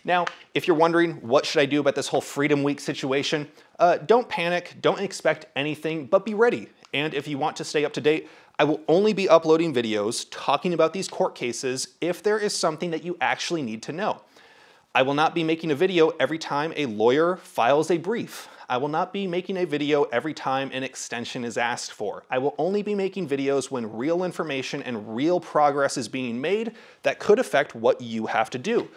Now, if you're wondering, what should I do about this whole Freedom Week situation? Don't panic, don't expect anything, but be ready. And if you want to stay up to date, I will only be uploading videos talking about these court cases if there is something that you actually need to know. I will not be making a video every time a lawyer files a brief. I will not be making a video every time an extension is asked for. I will only be making videos when real information and real progress is being made that could affect what you have to do.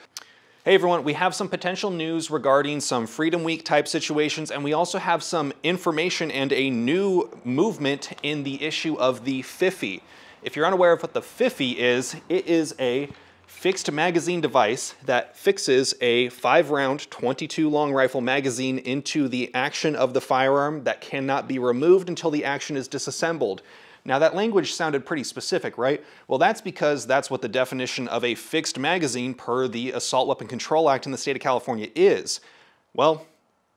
Hey everyone, we have some potential news regarding some Freedom Week type situations, and we also have some information and a new movement in the issue of the FIFY. If you're unaware of what the FIFY is, it is a fixed magazine device that fixes a 5-round 22 long rifle magazine into the action of the firearm that cannot be removed until the action is disassembled. Now that language sounded pretty specific, right? Well, that's because that's what the definition of a fixed magazine per the Assault Weapon Control Act in the state of California is. Well,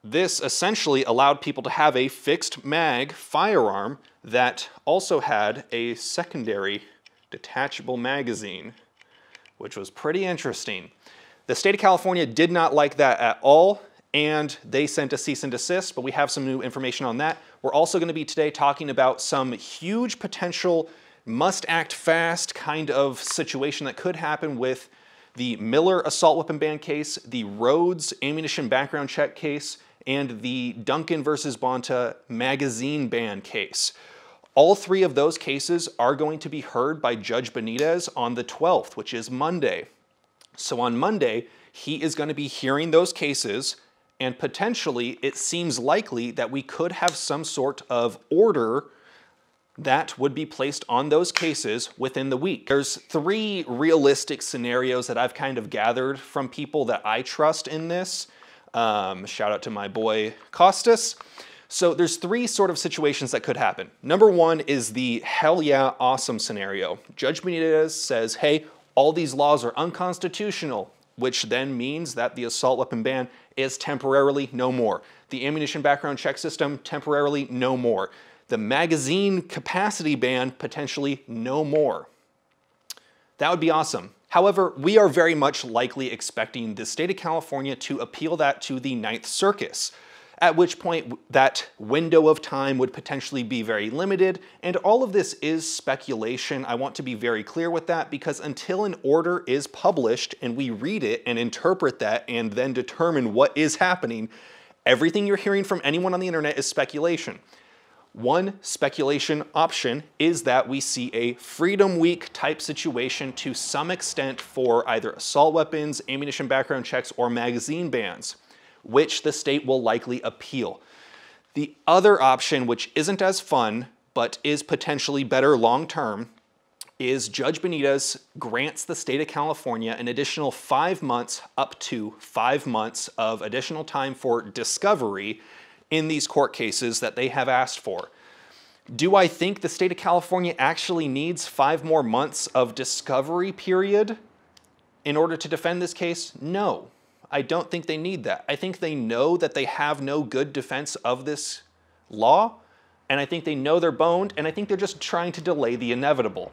this essentially allowed people to have a fixed mag firearm that also had a secondary detachable magazine, which was pretty interesting. The state of California did not like that at all, and they sent a cease and desist, but we have some new information on that. We're also going to be today talking about some huge potential must act fast kind of situation that could happen with the Miller assault weapon ban case, the Rhodes ammunition background check case, and the Duncan versus Bonta magazine ban case. All three of those cases are going to be heard by Judge Benitez on the 12th, which is Monday. So on Monday, he is going to be hearing those cases, and potentially it seems likely that we could have some sort of order that would be placed on those cases within the week. There's 3 realistic scenarios that I've kind of gathered from people that I trust in this. Shout out to my boy Costas. So there's 3 sort of situations that could happen. Number 1 is the hell yeah awesome scenario. Judge Benitez says, hey, all these laws are unconstitutional, which then means that the assault weapon ban is temporarily no more. The ammunition background check system, temporarily no more. The magazine capacity ban, potentially no more. That would be awesome. However, we are very much likely expecting the state of California to appeal that to the 9th Circuit, at which point that window of time would potentially be very limited, and all of this is speculation. I want to be very clear with that, because until an order is published and we read it and interpret that and then determine what is happening, everything you're hearing from anyone on the internet is speculation. One speculation option is that we see a Freedom Week type situation to some extent for either assault weapons, ammunition background checks, or magazine bans, which the state will likely appeal. The other option, which isn't as fun, but is potentially better long-term, is Judge Benitez grants the state of California an additional 5 months, up to 5 months of additional time for discovery in these court cases that they have asked for. Do I think the state of California actually needs 5 more months of discovery period in order to defend this case? No. I don't think they need that. I think they know that they have no good defense of this law, and I think they know they're boned, and I think they're just trying to delay the inevitable.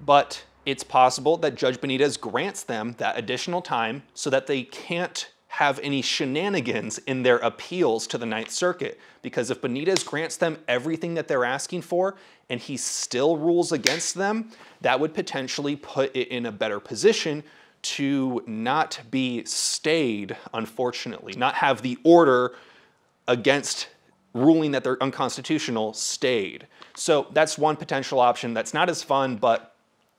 But it's possible that Judge Benitez grants them that additional time so that they can't have any shenanigans in their appeals to the 9th Circuit. Because if Benitez grants them everything that they're asking for and he still rules against them, that would potentially put it in a better position to not be stayed, unfortunately, not have the order against ruling that they're unconstitutional stayed. So that's one potential option. That's not as fun, but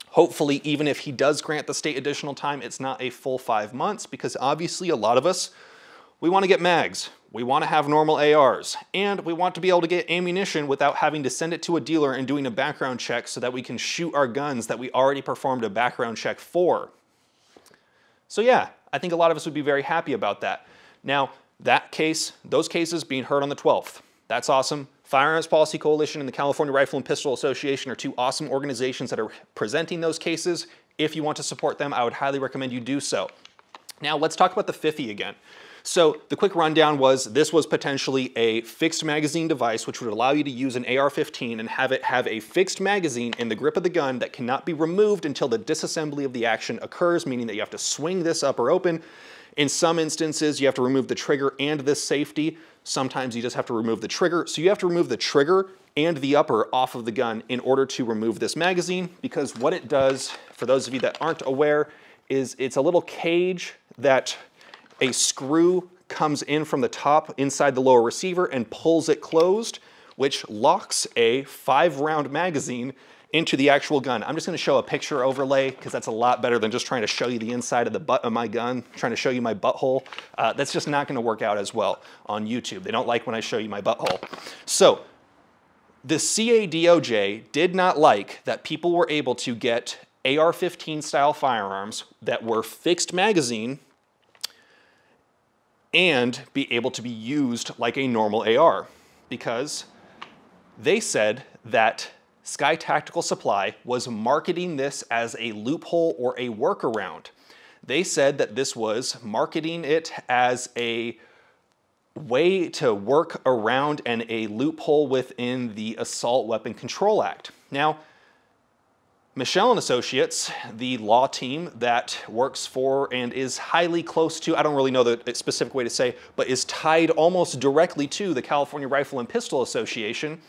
hopefully even if he does grant the state additional time, it's not a full 5 months, because obviously a lot of us, we want to get mags, we want to have normal ARs, and we want to be able to get ammunition without having to send it to a dealer and doing a background check so that we can shoot our guns that we already performed a background check for. So yeah, I think a lot of us would be very happy about that. Now, that case, those cases being heard on the 12th, that's awesome. Firearms Policy Coalition and the California Rifle and Pistol Association are 2 awesome organizations that are presenting those cases. If you want to support them, I would highly recommend you do so. Now, let's talk about the FIFY again. So the quick rundown was this was potentially a fixed magazine device which would allow you to use an AR-15 and have it have a fixed magazine in the grip of the gun that cannot be removed until the disassembly of the action occurs, meaning that you have to swing this upper open. In some instances, you have to remove the trigger and this safety. Sometimes you just have to remove the trigger. So you have to remove the trigger and the upper off of the gun in order to remove this magazine, because what it does, for those of you that aren't aware, is it's a little cage that a screw comes in from the top inside the lower receiver and pulls it closed, which locks a 5-round magazine into the actual gun. I'm just gonna show a picture overlay because that's a lot better than just trying to show you the inside of the butt of my gun, trying to show you my butthole. That's just not gonna work out as well on YouTube. They don't like when I show you my butthole. So the CADOJ did not like that people were able to get AR-15 style firearms that were fixed magazine and be able to be used like a normal AR, because they said that Sky Tactical Supply was marketing this as a loophole or a workaround. They said that this was marketing it as a way to work around and a loophole within the Assault Weapon Control Act. Now, Michelle and Associates, the law team that works for and is highly close to, I don't really know the specific way to say, but is tied almost directly to the California Rifle and Pistol Association,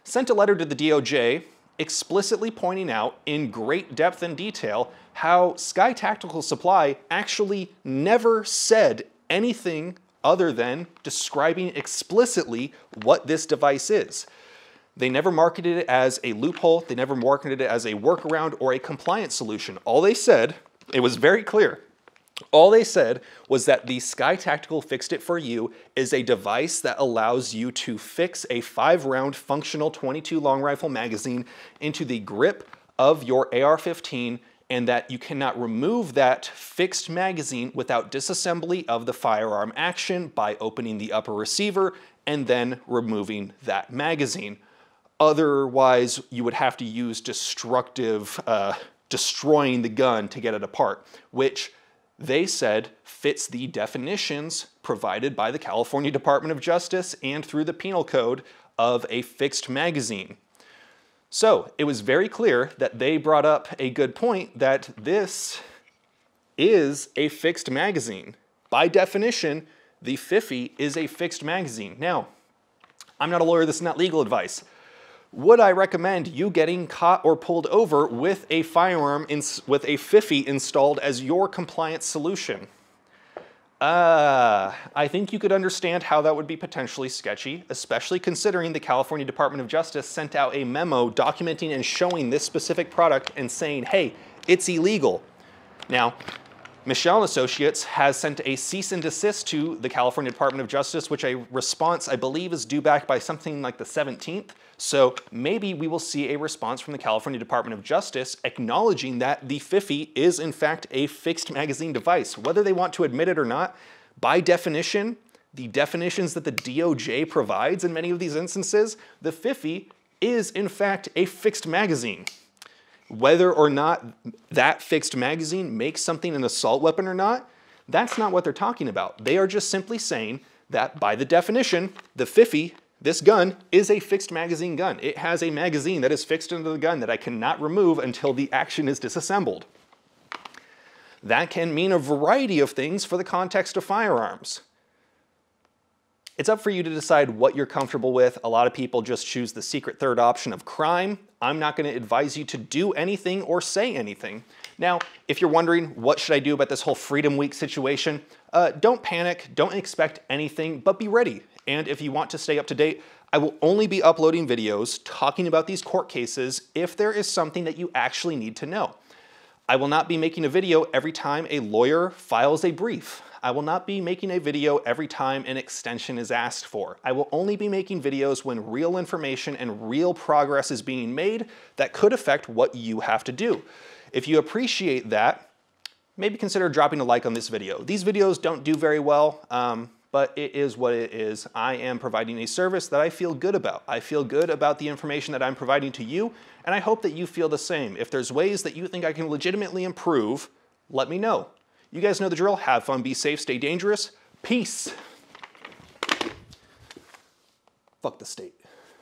sent a letter to the DOJ explicitly pointing out in great depth and detail how Sky Tactical Supply actually never said anything other than describing explicitly what this device is. They never marketed it as a loophole, they never marketed it as a workaround or a compliance solution. All they said, it was very clear, all they said was that the Sky Tactical Fixed It For You is a device that allows you to fix a 5-round functional .22 long rifle magazine into the grip of your AR-15, and that you cannot remove that fixed magazine without disassembly of the firearm action by opening the upper receiver and then removing that magazine. Otherwise, you would have to use destructive, destroying the gun to get it apart, which they said fits the definitions provided by the California Department of Justice and through the Penal Code of a fixed magazine. So it was very clear that they brought up a good point that this is a fixed magazine. By definition, the FIFY is a fixed magazine. Now, I'm not a lawyer, this is not legal advice. Would I recommend you getting caught or pulled over with a firearm with a FIFY installed as your compliance solution? I think you could understand how that would be potentially sketchy, especially considering the California Department of Justice sent out a memo documenting and showing this specific product and saying, hey, it's illegal. Now, Michelle and Associates has sent a cease and desist to the California Department of Justice, which a response I believe is due back by something like the 17th. So maybe we will see a response from the California Department of Justice acknowledging that the FIFY is in fact a fixed magazine device. Whether they want to admit it or not, by definition, the definitions that the DOJ provides in many of these instances, the FIFY is in fact a fixed magazine. Whether or not that fixed magazine makes something an assault weapon or not, that's not what they're talking about. They are just simply saying that by the definition, the FIFY, this gun, is a fixed magazine gun. It has a magazine that is fixed into the gun that I cannot remove until the action is disassembled. That can mean a variety of things for the context of firearms. It's up for you to decide what you're comfortable with. A lot of people just choose the secret third option of crime. I'm not going to advise you to do anything or say anything. Now, if you're wondering, what should I do about this whole Freedom Week situation? Don't panic, don't expect anything, but be ready. And if you want to stay up to date, I will only be uploading videos talking about these court cases if there is something that you actually need to know. I will not be making a video every time a lawyer files a brief. I will not be making a video every time an extension is asked for. I will only be making videos when real information and real progress is being made that could affect what you have to do. If you appreciate that, maybe consider dropping a like on this video. These videos don't do very well, but it is what it is. I am providing a service that I feel good about. I feel good about the information that I'm providing to you, and I hope that you feel the same. If there's ways that you think I can legitimately improve, let me know. You guys know the drill. Have fun, be safe, stay dangerous, Peace. Fuck the state.